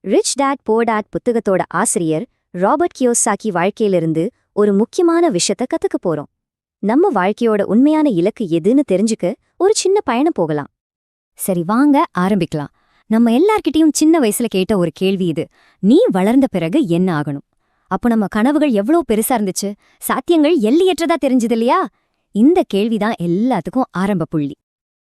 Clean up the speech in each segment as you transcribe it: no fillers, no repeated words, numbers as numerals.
Rich dad poor dad புத்தகத்தோட ஆசிரியர் Robert Kiyosaki வாழ்க்கையிலிருந்து ஒரு முக்கியமான விஷயத்த கத்துக்க போறோம். நம்ம வாழ்க்கையோட உண்மையான இலக்கு எதுன்னு தெரிஞ்சுக்க ஒரு சின்ன பயணம் போகலாம். சரி, வாங்க ஆரம்பிக்கலாம். நம்ம எல்லார்கிட்டயும் சின்ன வயசுல கேட்ட ஒரு கேள்வி இது: நீ வளர்ந்த பிறகு என்ன ஆகணும்? அப்போ நம்ம கனவுகள் எவ்வளோ பெருசா இருந்துச்சு, சாத்தியங்கள் எல்லையற்றதா தெரிஞ்சது இல்லையா? இந்த கேள்விதான் எல்லாத்துக்கும் ஆரம்ப புள்ளி.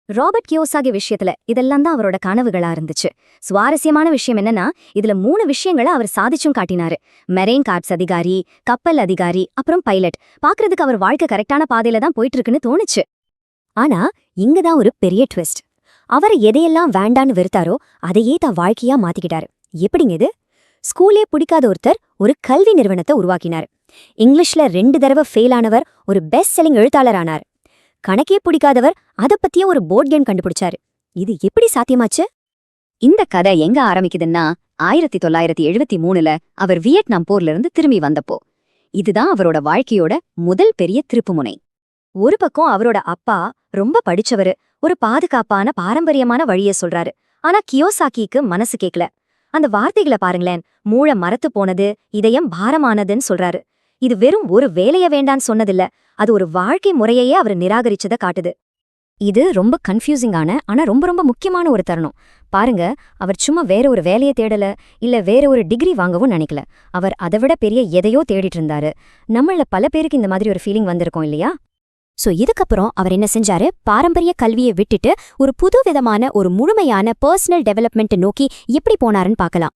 ராபர்ட் கியோசாகி விஷயத்துல இதெல்லாம் தான் அவரோட கனவுகளா இருந்துச்சு. சுவாரஸ்யமான விஷயம் என்னன்னா, இதுல 3 விஷயங்களை அவர் சாதிச்சும் காட்டினாரு. மெரெயின் கார்ப்ஸ் அதிகாரி, கப்பல் அதிகாரி, அப்புறம் பைலட். பாக்குறதுக்கு அவர் வாழ்க்கை கரெக்டான பாதையில தான் போயிட்டு இருக்குன்னு தோணுச்சு. ஆனா இங்கதான் ஒரு பெரிய ட்விஸ்ட். அவர் எதையெல்லாம் வேண்டான்னு வெறுத்தாரோ அதையே தான் வாழ்க்கையா மாத்திக்கிட்டாரு. எப்படிங்க இது? ஸ்கூலே பிடிக்காத ஒருத்தர் ஒரு கல்வி நிறுவனத்தை உருவாக்கினார். இங்கிலீஷ்ல 2 தடவை ஃபெயில் ஆனவர் ஒரு பெஸ்ட் செல்லிங் எழுத்தாளர் ஆனார். கணக்கே பிடிக்காதவர் அதை பத்தியே ஒரு போர்ட் கேம் கண்டுபிடிச்சாரு. இது எப்படி சாத்தியமாச்சு? இந்த கதை எங்க ஆரம்பிக்குதுன்னா, 1973ல அவர் வியட்நாம் போர்ல இருந்து திரும்பி வந்தப்போ. இதுதான் அவரோட வாழ்க்கையோட முதல் பெரிய திருப்புமுனை. ஒரு பக்கம் அவரோட அப்பா ரொம்ப படிச்சவரு, ஒரு பாதுகாப்பான பாரம்பரியமான வழிய சொல்றாரு. ஆனா கியோசாகிக்கு மனசு கேக்கல. அந்த வார்த்தைகளை பாருங்களேன்: மூளை மரத்து போனது, இதயம் பாரமானதுன்னு சொல்றாரு. இது வெறும் ஒரு வேலைய வேண்டான்னு சொன்னதில்ல, அது ஒரு வாழ்க்கை முறையையே அவர் நிராகரிச்சதை காட்டுது. இது ரொம்ப கன்ஃபியூசிங்கான ஆனா ரொம்ப ரொம்ப முக்கியமான ஒரு தருணம். பாருங்க, அவர் சும்மா வேற ஒரு வேலையை தேடல, இல்ல வேற ஒரு டிகிரி வாங்கவும் நினைக்கல. அவர் அதை விட பெரிய எதையோ தேடிட்டு இருந்தாரு. நம்மள பல பேருக்கு இந்த மாதிரி ஒரு ஃபீலிங் வந்திருக்கும் இல்லையா? சோ இதுக்கப்புறம் அவர் என்ன செஞ்சாரு? பாரம்பரிய கல்வியை விட்டுட்டு ஒரு புது விதமான, ஒரு முழுமையான பர்சனல் டெவலப்மெண்ட் நோக்கி எப்படி போனாருன்னு பார்க்கலாம்.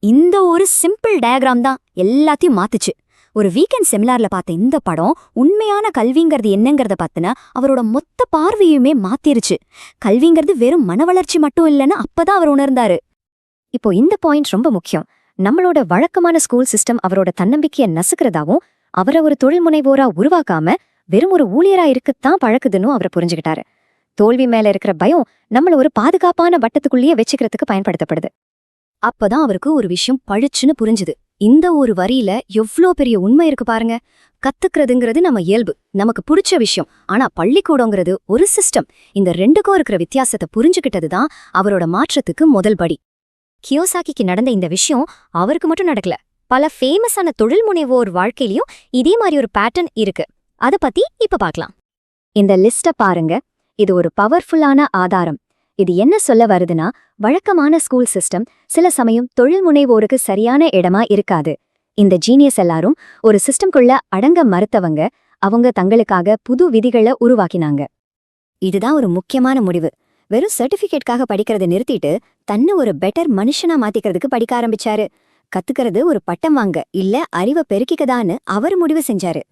இந்த ஒரு சிம்பிள் டயக்ராம் தான் எல்லாத்தையும் மாத்துச்சு. ஒரு வீக்கெண்ட் செமினார்ல பார்த்த இந்த படம் உண்மையான கல்விங்கிறது என்னங்கிறத பத்தின அவரோட மொத்த பார்வையுமே மாத்திருச்சு. கல்விங்கிறது வெறும் மன வளர்ச்சி மட்டும் இல்லைன்னு அப்பதான் அவர் உணர்ந்தாரு. இப்போ இந்த பாயிண்ட் ரொம்ப முக்கியம். நம்மளோட வழக்கமான ஸ்கூல் சிஸ்டம் அவரோட தன்னம்பிக்கையை நசுக்கிறதாவும், அவரை ஒரு தொழில் முனைவோரா உருவாக்காம வெறும் ஒரு ஊழியரா இருக்கத்தான் பழக்குதுன்னு அவரை புரிஞ்சுக்கிட்டாரு. தோல்வி மேல இருக்கிற பயம் நம்மள ஒரு பாதுகாப்பான வட்டத்துக்குள்ளேயே வச்சுக்கிறதுக்கு பயன்படுத்தப்படுது. அப்பதான் அவருக்கு ஒரு விஷயம் பழிச்சுன்னு புரிஞ்சுது. இந்த ஒரு வரியில எவ்ளோ பெரிய உண்மை இருக்கு பாருங்க. கத்துக்கிறதுங்கிறது நம்ம இயல்பு, நமக்கு பிடிச்ச விஷயம். ஆனா பள்ளிக்கூடங்கிறது ஒரு சிஸ்டம். இந்த ரெண்டுக்கும் இருக்கிற வித்தியாசத்தை புரிஞ்சுக்கிட்டதுதான் அவரோட மாற்றத்துக்கு முதல் படி. கியோசாகிக்கு நடந்த இந்த விஷயம் அவருக்கு மட்டும் நடக்கல. பல ஃபேமஸான தொழில் முனைவோர் வாழ்க்கையிலயும் இதே மாதிரி ஒரு பேட்டர்ன் இருக்கு. அத பத்தி இப்ப பார்க்கலாம். இந்த லிஸ்ட பாருங்க. இது ஒரு பவர்ஃபுல்லான ஆதாரம். இது என்ன சொல்ல வருதுன்னா, வழக்கமான ஸ்கூல் சிஸ்டம் சில சமயம் தொழில் முனைவோருக்கு சரியான இடமா இருக்காது. இந்த ஜீனியஸ் எல்லாரும் ஒரு சிஸ்டம்குள்ள அடங்க மறுத்தவங்க. அவங்க தங்களுக்காக புது விதிகளை உருவாக்கினாங்க. இதுதான் ஒரு முக்கியமான முடிவு. வெறும் சர்டிபிகேட்காக படிக்கிறத நிறுத்திட்டு தன்னை ஒரு பெட்டர் மனுஷனா மாத்திக்கிறதுக்கு படிக்க ஆரம்பிச்சாரு. கத்துக்கிறது ஒரு பட்டம் வாங்க இல்ல அறிவை பெருக்கிக்கதான்னு அவர் முடிவு செஞ்சாரு.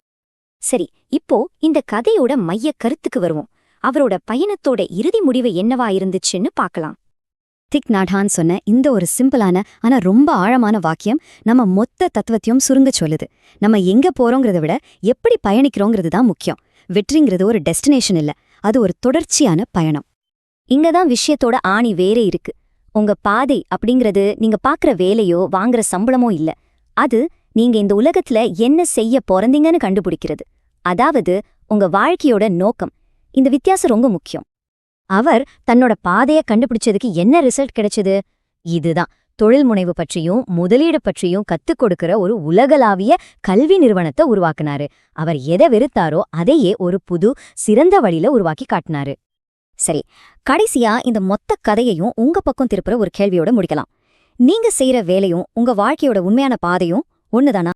சரி, இப்போ இந்த கதையோட மைய கருத்துக்கு வருவோம். அவரோட பயணத்தோட இறுதி முடிவு என்னவா இருந்துச்சுன்னு பார்க்கலாம். திக் நாட் ஹான் சொன்ன இந்த ஒரு சிம்பிளான ஆனா ரொம்ப ஆழமான வாக்கியம் நம்ம மொத்த தத்துவத்தையும் சுருங்க சொல்லுது. நம்ம எங்க போறோங்கிறத விட எப்படி பயணிக்கிறோங்கிறது தான் முக்கியம். வெற்றிங்கிறது ஒரு டெஸ்டினேஷன் இல்ல, அது ஒரு தொடர்ச்சியான பயணம். இங்கதான் விஷயத்தோட ஆணி வேறே இருக்கு. உங்க பாதை அப்படிங்கிறது நீங்க பாக்குற வேலையோ வாங்குற சம்பளமோ இல்ல. அது நீங்க இந்த உலகத்துல என்ன செய்ய போறந்தீங்கன்னு கண்டுபிடிக்கிறது. அதாவது உங்க வாழ்க்கையோட நோக்கம். இந்த வித்தியாசம் ரொம்ப முக்கியம். அவர் தன்னோட பாதையை கண்டுபிடிச்சதுக்கு என்ன ரிசல்ட் கிடைச்சது? இதுதான். தொழில் முனைவு பற்றியும் முதலீடு பற்றியும் கத்துக் கொடுக்கிற ஒரு உலகளாவிய கல்வி நிறுவனத்தை உருவாக்குனாரு. அவர் எதை வெறுத்தாரோ அதையே ஒரு புது சிறந்த வழியில உருவாக்கி காட்டினாரு. சரி, கடைசியா இந்த மொத்த கதையையும் உங்க பக்கம் திருப்புற ஒரு கேள்வியோட முடிக்கலாம். நீங்க செய்யற வேலையும் உங்க வாழ்க்கையோட உண்மையான பாதையும் ஒண்ணுதானா?